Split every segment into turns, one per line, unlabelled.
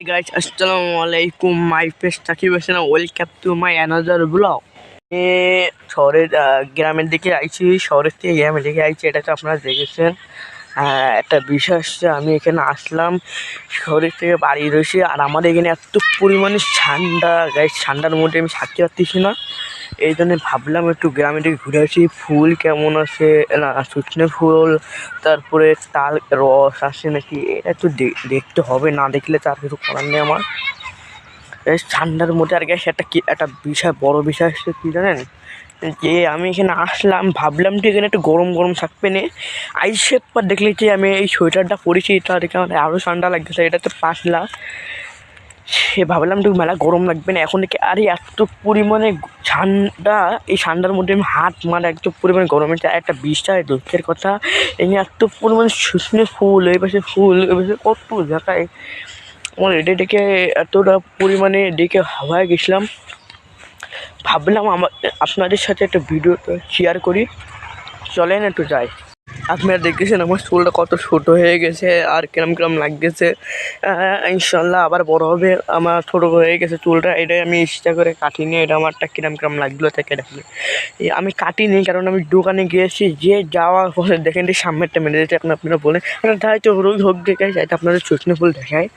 Guys, Assalamualaikum. My face Sakib Hassan. Welcome to my another vlog. শহরের গ্রামের দিকে আইছি, শহরের থেকে গ্রামের দিকে আইছি, এটা তো আপনারা দেখেছেন। একটা বিষয় হচ্ছে, আমি এখানে আসলাম শহরের থেকে বাড়ি রয়েছি, আর আমাদের এখানে এত পরিমাণে ঠান্ডা, গাইস ঠান্ডার মধ্যে আমি থাকতে পারতেছি না। এই জন্য ভাবলাম একটু গ্রামের দিকে ঘুরে আসি। ফুল কেমন আছে, না সজনে ফুল, তারপরে তাল রস আছে নাকি, এটা একটু দেখতে হবে, না দেখলে তার কিছু করার নেই আমার। ঠান্ডার মধ্যে আর গ্যাস একটা বিষয়, বড় বিষয় হচ্ছে কী জানেন, যে আমি এখানে আসলাম ভাবলাম যে এখানে একটু গরম গরম থাকবে না, আইসের পর দেখলে যে আমি এই সোয়েটারটা পরেছি, এটা দেখে আমার আরও ঠান্ডা লাগতেছে। এটা তো পাতলা, সে ভাবলাম একটু মেলা গরম লাগবে না, এখন দেখে আরে এত পরিমাণে ঠান্ডা, এই ঠান্ডার মধ্যে আমি হাত মারা এত পরিমাণে গরমের একটা বিষয় দুঃখের কথা। এখানে এত পরিমাণে শুকনো ফুল, এই পাশে ফুল, এই পাশে কত জায়গায় আমার এটা দেখে এতটা পরিমাণে দেখে হাওয়ায় গেছিলাম। ভাবলাম আপনাদের সাথে একটা ভিডিও শেয়ার করি, চলেন একটু যাই। আপনারা দেখেছেন আমার চুলটা কত ছোট হয়ে গেছে আর কিরম কিরম লাগতেছে। ইনশাল্লাহ আবার বড় হবে। আমার ছোটো হয়ে গেছে চুলটা, এটাই আমি ইচ্ছা করে কাটিনি। এটা আমারটা কিরম কিরম লাগলো থেকে দেখলে আমি কাটিনি, কারণ আমি দোকানে গিয়েছি, যে যাওয়ার পরে দেখেন যে সামনেরটা মেরে দিতে আপনারা বলেন তাই তো রোগ হোক দেখায়, যাইতে আপনাদের সজনে ফুল দেখায়।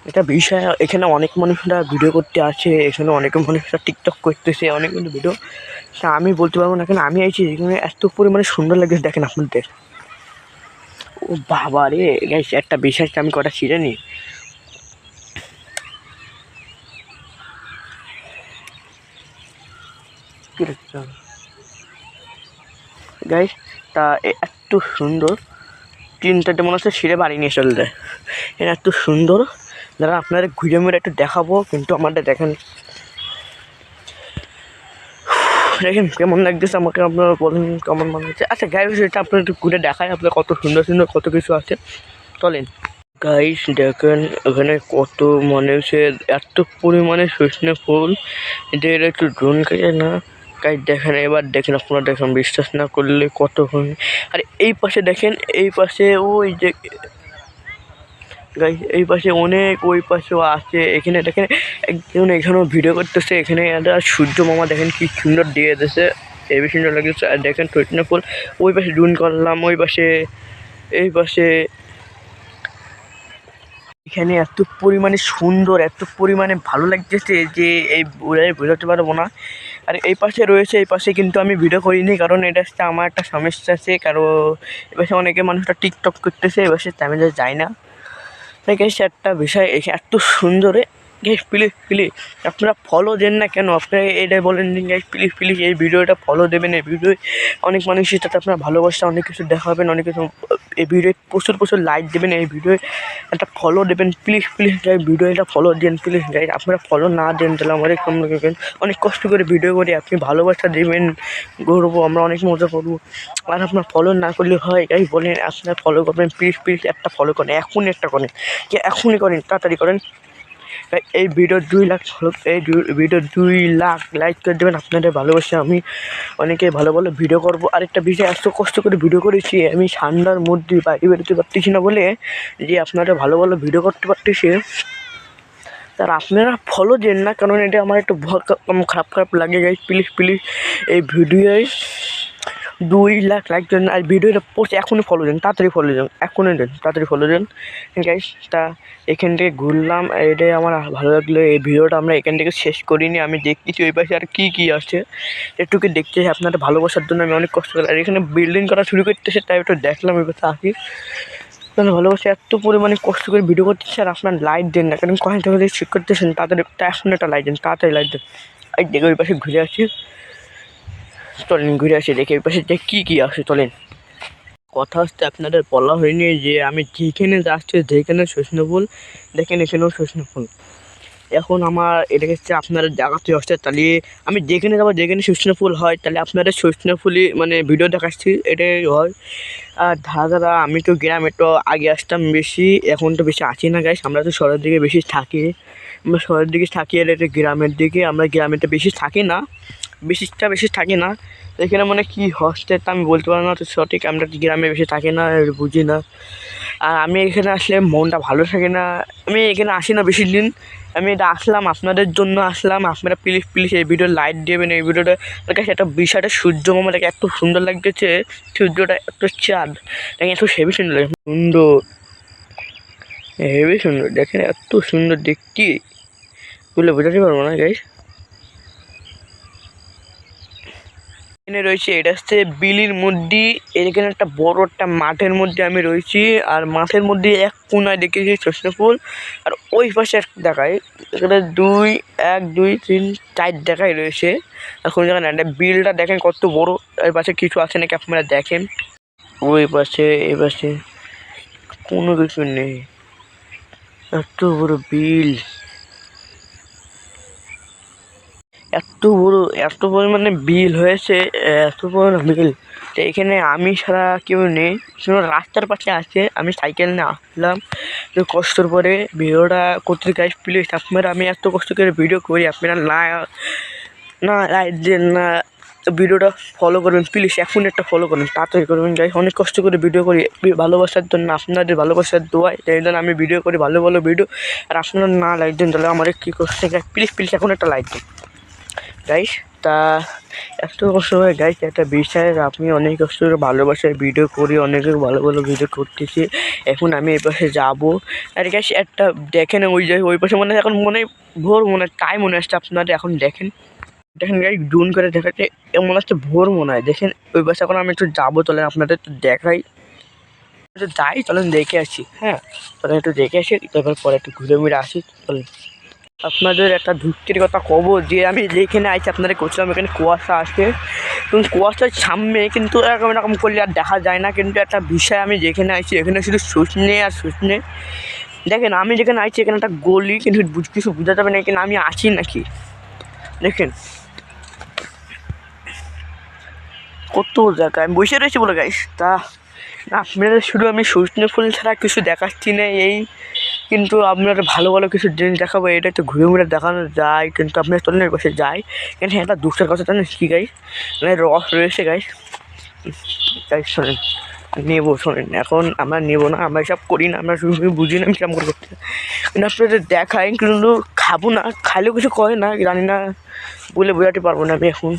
এটা বিষয়, এখানে অনেক মানুষরা ভিডিও করতে আসে, এখানে অনেক মানুষরা টিকটক করতেছে, অনেক কিন্তু ভিডিও। তা আমি বলতে পারবো না, কেন আমি আইছি এখানে এত পরিমাণে সুন্দর লাগে দেখেন আপনাদের। ও বাবা রে গাইস, একটা বিষয় আমি কটা ছিঁড়ে নিই। গাইস, তা এত সুন্দর, তিনটাতে মনে হচ্ছে ছিঁড়ে বাড়ি নিয়ে চলে যায়। এটা এত সুন্দর, যারা আপনাদের ঘুরে মেরে একটু দেখাবো, কিন্তু আমাদের দেখেন দেখেন কেমন লাগতেছে আমাকে, আপনারা বলেন কেমন মনে হচ্ছে। আচ্ছা গাইস, এটা আপনার একটু ঘুরে দেখায়, আপনার কত সুন্দর সুন্দর কত কিছু আছে, চলেন। গাইস দেখেন এখানে কত মনে হচ্ছে এত পরিমাণে সজনে ফুল, এদের একটু ড্রোন কাটে না। গাইস দেখেন, এবার দেখেন, আপনারা দেখেন, বিশ্বাস না করলে কত। আর এই পাশে দেখেন, এই পাশে ওই যে গাইস, এই পাশে অনেক, ওই পাশেও আছে। এখানে দেখেন একজন এখানেও ভিডিও করতেছে, এখানে একটা সূর্য মামা দেখেন কি সুন্দর দিয়ে দিয়েছে, হেবি সুন্দর লাগতেছে। আর দেখেন সজনে ফুল, ওই পাশে ড্রোন করলাম, ওই পাশে, এই পাশে। এখানে এত পরিমাণে সুন্দর, এত পরিমাণে ভালো লাগতেছে যে এই বোঝাতে পারবো না। আর এই পাশে রয়েছে, এই পাশে কিন্তু আমি ভিডিও করিনি, কারণ এটা হচ্ছে আমার একটা সমস্যা আছে, কারণ এ পাশে অনেকে মানুষটা টিকটক করতেছে, এ পাশে আমি যাই না। তাই গেছে একটা বিষয়, এত সুন্দর গাইস, প্লিজ প্লিজ আপনারা ফলো দেন না কেন, আপনারা এটা বলেন গাইস, প্লিজ প্লিজ এই ভিডিওটা ফলো দেবেন। এই ভিডিও অনেক মানুষই তাতে আপনার ভালোবাসা, অনেক কিছু দেখাবেন, অনেক কিছু। এই ভিডিও প্রচুর প্রচুর লাইক দেবেন, এই ভিডিও একটা ফলো দেবেন, প্লিজ প্লিজ গাইস, ভিডিও এটা ফলো দেন প্লিজ গাইস। আপনারা ফলো না দেন তাহলে আমাদের কম লাগবেন, অনেক কষ্ট করে ভিডিও করি, আপনি ভালোবাসা দেবেন, করবো আমরা, অনেক মজা করবো। আর আপনার ফলো না করলে হয় গাইস, বলেন আপনারা ফলো করবেন, প্লিজ প্লিজ একটা ফলো করেন, এখনই একটা করেন, যে এখনই করেন, তাড়াতাড়ি করেন। এই ভিডিও 2 লাখ ফলো, এই ভিডিও 2 লাখ লাইক করে দেবেন। আপনাদের ভালোবাসা আমি অনেকে ভালো ভালো ভিডিও করবো। আরেকটা বিষয়, এত কষ্ট করে ভিডিও করেছি আমি, ঠান্ডার মধ্যে বাইরে বেরোতে পারতেছি না বলে, যে আপনারা ভালো ভালো ভিডিও করতে পারতেছে, তার আপনারা ফলো দেন না, কারণ এটা আমার একটু খারাপ খারাপ লাগে গাইস। প্লিজ প্লিজ এই ভিডিওয় 2 লাখ লাইক দেন, আর ভিডিওটা পোস্ট এখনই ফলো দেন, তাড়াতাড়ি ফলো দেন, এখনই দেন, তাড়াতাড়ি ফলো দেন গাইস। তা এখান থেকে ঘুরলাম, এটাই আমার ভালো লাগলো। এই ভিডিওটা আমরা এখান থেকে শেষ করিনি, আমি দেখতেছি ওই পাশে আর কী কী আছে, একটুকে দেখতে আপনাদের ভালোবাসার জন্য আমি অনেক কষ্ট করি। আর এখানে বিল্ডিং করা শুরু করতেছে, তাই একটু দেখলাম ওই পাশে আসি, আপনার ভালোবাসা এত পরিমাণে কষ্ট করে ভিডিও করতেছে, আর আপনার লাইক দেন না, কারণ কয়েকটা করে চেক করতেছেন, তাড়াতাড়ি এখন একটা লাইক দেন, তাড়াতাড়ি লাইক দেন। এই দেখে ওই পাশে ঘুরে আসি, চলেন ঘুরে আসি, দেখে ওই পাশে যে কী কী আসে, চলেন। কথা হচ্ছে আপনাদের বলা হয়নি যে আমি যেখানে যাচ্ছি, যেখানে সজনে ফুল দেখেন, এখানেও সজনে ফুল। এখন আমার এটা হচ্ছে আপনারা দেখাতে আসছে, তাহলে আমি যেখানে যাবো, যেখানে সজনে ফুল হয়, তাহলে আপনাদের সজনে ফুলই মানে ভিডিও দেখাচ্ছি, এটাই হয়। আর ধারা আমি তো গ্রামে তো আগে আসতাম বেশি, এখন তো বেশি আছি না গাইস, আমরা তো শহরের দিকে বেশি থাকি, আমরা শহরের দিকে থাকি, আর এটা গ্রামের দিকে, আমরা গ্রামে তো বেশি থাকি না, বেশি থাকে না। এখানে মানে কি হস্টেল তা আমি বলতে পারবো না তো সঠিক, আমরা গ্রামে বেশি থাকি না, বুঝি না। আর আমি এখানে আসলে মনটা ভালো থাকে না, আমি এখানে আসি না বেশি দিন। আমি এটা আসলাম আপনাদের জন্য আসলাম, আপনারা প্লিজ এই ভিডিও লাইক দেবেন। এই ভিডিওটা আমার কাছে একটা বিষয়টা সূর্য মামাটাকে এত সুন্দর লাগতেছে, সূর্যটা এত চাঁদ দেখেন, এত হেভি সুন্দর লাগে, সুন্দর হেভি সুন্দর দেখেন, এত সুন্দর দেখতে বলে বোঝাতে পারবো না গাইস। এখানে রয়েছে, এটা হচ্ছে বিলির মধ্যে, এখানে একটা বড় একটা মাঠের মধ্যে আমি রয়েছি। আর মাঠের মধ্যে এক কোনায় দেখেছি সর্ষে ফুল, আর ওই পাশে একটা দেখায়, এখানে 1 2 3 4 দেখাই রয়েছে। আর কোন জায়গায় না, বিলটা দেখেন কত বড়, এর পাশে কিছু আছে নাকি আপনারা দেখেন। ওই পাশে এই পাশে কোনো কিছু নেই, এত বড় বিল, এত পরিমাণে বিল হয়েছে, এত বড় বিল। তো এখানে আমি ছাড়া কেউ নেই, শুধু রাস্তার পাশে আছে। আমি সাইকেল নিয়ে আসলাম কষ্টর পরে ভিডিওটা করতে গাইস। প্লিজ আপনারা, আমি এত কষ্ট করে ভিডিও করি, আপনারা না লাইক দেন না, ভিডিওটা ফলো করবেন প্লিজ, এখন একটা ফলো করবেন, তাড়াতাড়ি করবেন গাইস। অনেক কষ্ট করে ভিডিও করি ভালোবাসার জন্য, আপনাদের ভালোবাসার দোয়ায়, তাই জন্য আমি ভিডিও করি, ভালো ভিডিও। আর আপনারা না লাইক দেন তাহলে আমার কী করতে গাইস, প্লিজ এখন একটা লাইক দেন গাইস। তা এত কষ্ট হয় গাইস, একটা বিষয় আমি অনেক কষ্ট করে ভালোবাসার ভিডিও করি, অনেকে ভালো ভিডিও করতেছি। এখন আমি এই পাশে যাবো, আর গাইস একটা দেখেন ওই পাশে মনে হয় এখন ভোর টাইম মনে আসছে আপনাদের, এখন দেখেন গাইস জুন করে দেখাচ্ছে, মনে হচ্ছে ভোর মনে হয়। দেখেন ওই পাশে এখন আমি একটু যাবো, চলেন আপনাদের একটু দেখাই, একটু যাই, চলেন দেখে আসি। হ্যাঁ চলেন একটু দেখে আসি, তারপর পরে একটু ঘুরে আসি, চলেন। আপনাদের একটা দুঃখের কথা কব, যে আমি যেখানে আছি আপনাদের করছিলাম, এখানে কুয়াশা আসে, এবং কুয়াশার সামনে কিন্তু এরকম করলে আর দেখা যায় না। কিন্তু একটা বিষয়, আমি যেখানে আছি এখানে শুধু শুষনে আর শুষনে। দেখেন আমি যেখানে আছি এখানে একটা গলি, কিন্তু কিছু বোঝা যাবে না এখানে আমি আছি নাকি। দেখেন কত জায়গায় আমি বসে রয়েছি বলে গাইস। তা আপনাদের শুধু আমি সজনে ফুল ছাড়া কিছু দেখাচ্ছি না এই, কিন্তু আপনার ভালো কিছু জিনিস দেখাবো, এটা একটু ঘুরে দেখানো যায়, কিন্তু আপনার চলেন বসে যায়। কিন্তু একটা দুঃখের কথা জানেন কি গাইস, মানে রস রয়েছে গাইস, গাইস শোনেন, শোনেন, এখন আমরা নেবো না, আমরা এসব করি না, আমরা শুধু বুঝি না আমি কিরম করে করতে, কিন্তু আপনাদের দেখাই, কিন্তু খাবো না, খাইলেও কিছু করে না, জানি না বলে বোঝাতে পারবো না আমি এখন।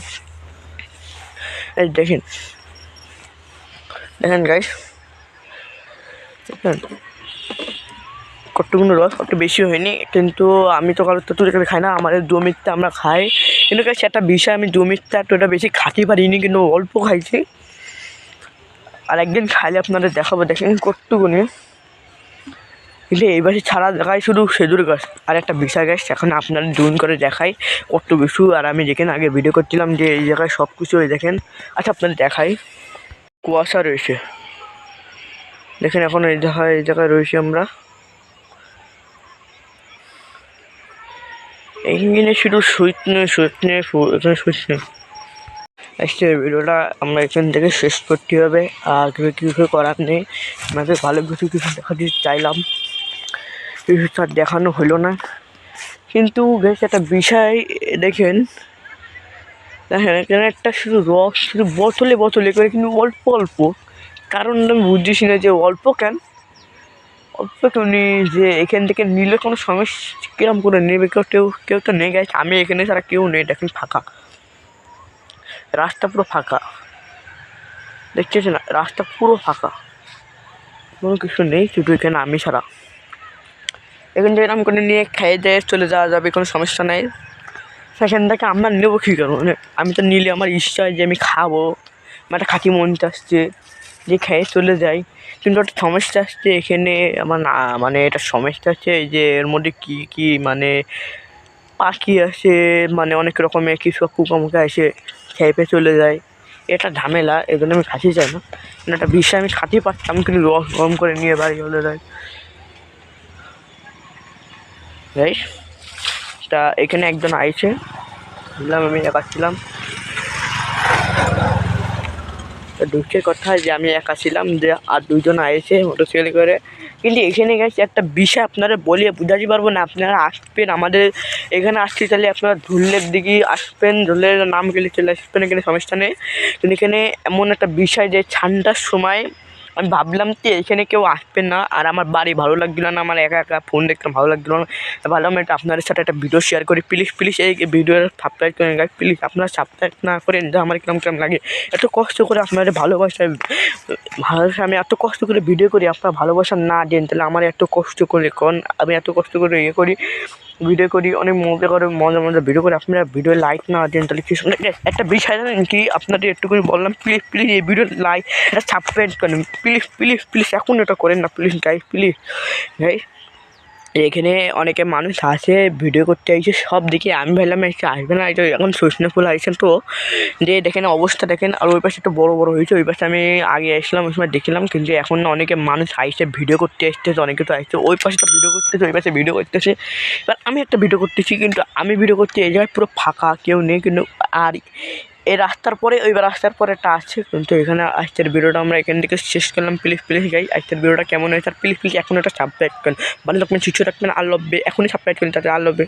এই দেখেন গাইস, দেখেন কতগুলো রস, অত বেশি হয়নি, কিন্তু আমি তো কারোর তো এখানে খাই না, আমাদের জমিতে আমরা খাই। কিন্তু গাইস একটা বিষয়, আমি জমিতে তো এটা বেশি খাতে পারিনি, কিন্তু অল্প খাইছি। আর একদিন খাইলে আপনাদের দেখাবো, দেখেন কতগুলো। কিন্তু এই বাসে ছাড়া দেখায় শুধু খেজুর গাছ। আর একটা বিষয় গাছ, এখন আপনারা জুম করে দেখাই কত বেশি। আর আমি যেখানে আগে ভিডিও করছিলাম যে এই জায়গায় সব কিছু দেখেন, আচ্ছা আপনাদের দেখাই, কুয়াশা রয়েছে দেখেন, এখন এই জায়গায় রয়েছি আমরা, এইখানে শুধু এখানে আজকে ভিডিওটা আমরা এখান থেকে শেষ করতে হবে, আর কিছু করার নেই। আমাদের ভালো কিছু দেখাতে চাইলাম, কিছু তার দেখানো হলো না। কিন্তু বেশ একটা বিষয় দেখেন, এখানে একটা শুধু রস, শুধু বোতলে করে, কিন্তু অল্প। কারণ আমি বুঝতেছি না যে অল্প কেন যে এখান থেকে নিলে কোনো সমস্যা কিরম করে নেবে, কেউ তো নেই গেছে, আমি এখানে ছাড়া কেউ নেই। দেখেন ফাঁকা রাস্তা, পুরো ফাঁকা, দেখতেছি না, রাস্তা পুরো ফাঁকা, কোনো কিছু নেই, শুধু এখানে আমি ছাড়া। এখান থেকে আমি কোনো নিয়ে খেয়ে দিয়ে চলে যাওয়া যাবে, কোনো সমস্যা নেই। সেখান থেকে আমরা নেবো কী করবো, মানে আমি তো নিলে আমার ইচ্ছা হয় যে আমি খাবো, আমার একটা খাঁটি মন আসছে যে খেয়ে চলে যাই। কিন্তু একটা সমস্যা আসছে এখানে আমার, না মানে এটা সমস্যা হচ্ছে যে এর মধ্যে কী মানে পাখি আসে, মানে অনেক রকমের কিছু পোকামোকা এসে খেয়ে চলে যায়, এটা ঝামেলা, এই জন্য আমি খাতে চাই না। কিন্তু একটা বিষয় আমি খাতেই পারতাম, কিন্তু রস গরম করে নিয়ে বাড়ি চলে যায়। রাইট, তা এখানে একজন আইছে, বললাম আমি একা ছিলাম, দুঃখের কথা যে আমি একা ছিলাম, যে আর দুজন আইছে মোটরসাইকেল করে, কিন্তু এখানে গেছে একটা বিষয় আপনারা বলে বোঝাতে পারবো না। আপনারা আসবেন আমাদের এখানে, আসতে চাইলে আপনারা ধুলের দিকে আসবেন, ধুলের নাম গেলে চলে আসবেন, এখানে সমস্যা নেই। কিন্তু এখানে এমন একটা বিষয় যে ঠান্ডার সময় আমি ভাবলাম যে এখানে কেউ আসবে না, আর আমার বাড়ি ভালো লাগছিলো না, আমার একা একা ফোন দেখতে ভালো লাগছিলো না। ভাবলাম এটা আপনাদের সাথে একটা ভিডিও শেয়ার করি। প্লিজ প্লিজ এই ভিডিওর সাবস্ক্রাইব করেন গাইস, প্লিজ আপনারা সাবস্ক্রাইব না করেন যে আমার কিরম লাগে। এত কষ্ট করে আপনাদের ভালোবাসায় আমি এত কষ্ট করে ভিডিও করি, আপনারা ভালোবাসা না দেন তাহলে আমার এত কষ্ট করে, কারণ আমি এত কষ্ট করে করি, ভিডিও করি, অনেক মজা ভিডিও করে, আপনারা ভিডিও লাইক না দেন তাহলে কিছু একটা বিষয় জানেন কি, আপনাদের একটু করে বললাম, প্লিজ প্লিজ এই ভিডিও লাইক এটা সাবস্ক্রাইব করেন, প্লিজ প্লিজ প্লিজ এখন এটা করেন না প্লিজ গাইস, প্লিজ গাইস। এখানে অনেকে মানুষ আসে ভিডিও করতে আইছে সব দিকে, আমি ভাবলাম এসে আসবে না, এটা এখন সজনে ফুল আসছেন তো যে দেখেন অবস্থা দেখেন। আর ওই পাশে একটু বড় বড় হয়েছে, ওই পাশে আমি আগে এসলাম ওই সময় দেখলাম, কিন্তু এখন অনেকে মানুষ আইসে ভিডিও করতে আসতেছে, অনেকে তো আসছে ওই পাশে তো ভিডিও করতেছে, ওই পাশে ভিডিও করতেছে। এবার আমি একটা ভিডিও করতেছি, কিন্তু আমি ভিডিও করতে এই জায়গায় পুরো ফাঁকা, কেউ নেই। কিন্তু আর এই রাস্তার পরে ওই রাস্তার পরে একটা আছে, কিন্তু এখানে আজকের ভিডিওটা আমরা এখান থেকে শেষ করলাম। প্লিজ প্লিজ গাইস আজকের ভিডিওটা কেমন হয়েছে, আর প্লিজ প্লিজ এখন একটা সাবস্ক্রাইব করেন, ভালো রাখবেন, সুস্থ রাখবেন, আর লব্বে এখনই সাবস্ক্রাইব করেন, তাতে আর লব্বে।